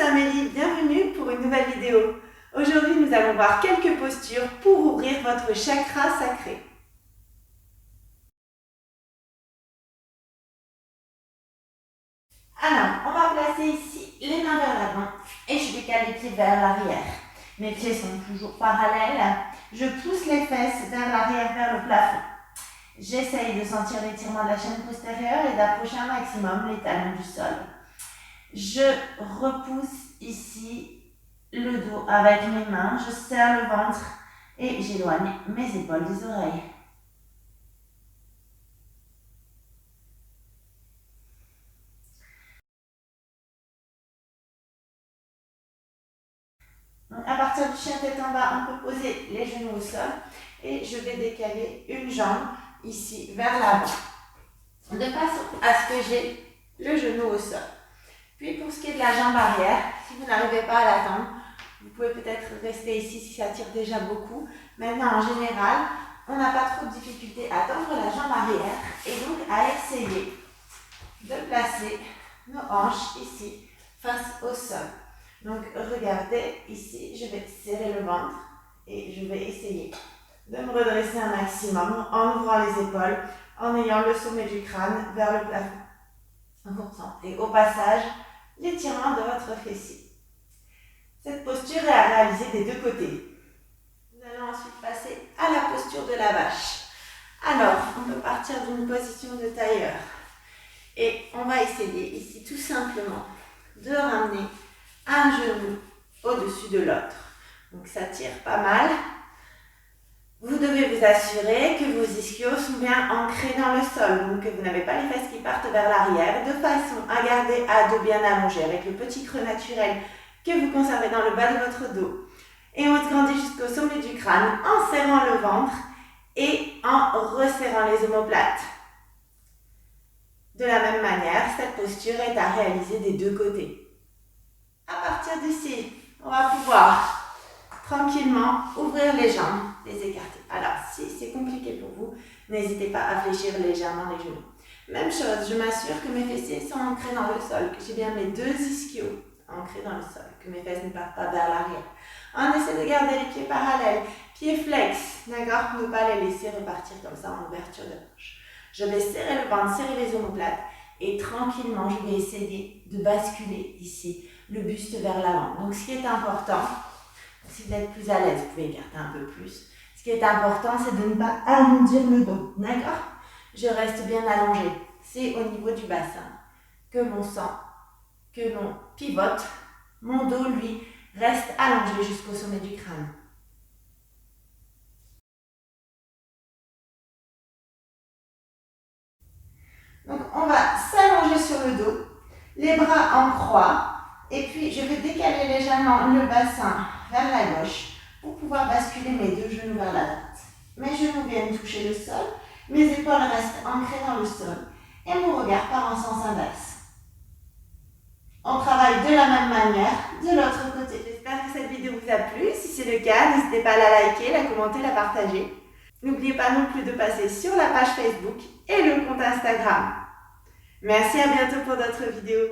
Amélie, bienvenue pour une nouvelle vidéo. Aujourd'hui, nous allons voir quelques postures pour ouvrir votre chakra sacré. Alors, on va placer ici les mains vers l'avant et je décale les pieds vers l'arrière. Mes pieds sont toujours parallèles. Je pousse les fesses vers l'arrière, vers le plafond. J'essaye de sentir l'étirement de la chaîne postérieure et d'approcher un maximum les talons du sol. Je repousse ici le dos avec mes mains, je serre le ventre et j'éloigne mes épaules des oreilles. Donc à partir du chien tête en bas, on peut poser les genoux au sol et je vais décaler une jambe ici vers l'avant de façon à ce que j'ai le genou au sol. Puis pour ce qui est de la jambe arrière, si vous n'arrivez pas à l'atteindre, vous pouvez peut-être rester ici si ça tire déjà beaucoup. Maintenant, en général, on n'a pas trop de difficulté à tendre la jambe arrière et donc à essayer de placer nos hanches ici face au sol. Donc regardez ici, je vais serrer le ventre et je vais essayer de me redresser un maximum en ouvrant les épaules, en ayant le sommet du crâne vers le plafond. Vous ressentez au passage l'étirement de votre fessier. Cette posture est à réaliser des deux côtés. Nous allons ensuite passer à la posture de la vache. Alors, on peut partir d'une position de tailleur et on va essayer ici tout simplement de ramener un genou au-dessus de l'autre. Donc ça tire pas mal. Vous devez vous assurer que vos ischios sont bien ancrés dans le sol, donc que vous n'avez pas les fesses qui partent vers l'arrière, de façon à garder à dos bien allongé avec le petit creux naturel que vous conservez dans le bas de votre dos. Et on se grandit jusqu'au sommet du crâne en serrant le ventre et en resserrant les omoplates. De la même manière, cette posture est à réaliser des deux côtés. À partir d'ici, on va pouvoir tranquillement ouvrir les jambes, les écarter. Alors, si c'est compliqué pour vous, n'hésitez pas à fléchir légèrement les genoux. Même chose, je m'assure que mes fessiers sont ancrés dans le sol, que j'ai bien mes deux ischios ancrés dans le sol, que mes fesses ne partent pas vers l'arrière. On essaie de garder les pieds parallèles, pieds flex, d'accord, pour ne pas les laisser repartir comme ça en ouverture de hanche. Je vais serrer le ventre, serrer les omoplates et tranquillement, je vais essayer de basculer ici le buste vers l'avant. Donc, ce qui est important, si vous êtes plus à l'aise, vous pouvez écarter un peu plus. Ce qui est important, c'est de ne pas arrondir le dos, d'accord? Je reste bien allongée. C'est au niveau du bassin que l'on sent, que l'on pivote. Mon dos, lui, reste allongé jusqu'au sommet du crâne. Donc, on va s'allonger sur le dos, les bras en croix, et puis je vais décaler légèrement le bassin vers la gauche pour pouvoir basculer mes deux genoux vers la droite. Mes genoux viennent toucher le sol, mes épaules restent ancrées dans le sol et mon regard part en sens inverse. On travaille de la même manière de l'autre côté. J'espère que cette vidéo vous a plu. Si c'est le cas, n'hésitez pas à la liker, la commenter, la partager. N'oubliez pas non plus de passer sur la page Facebook et le compte Instagram. Merci, à bientôt pour d'autres vidéos.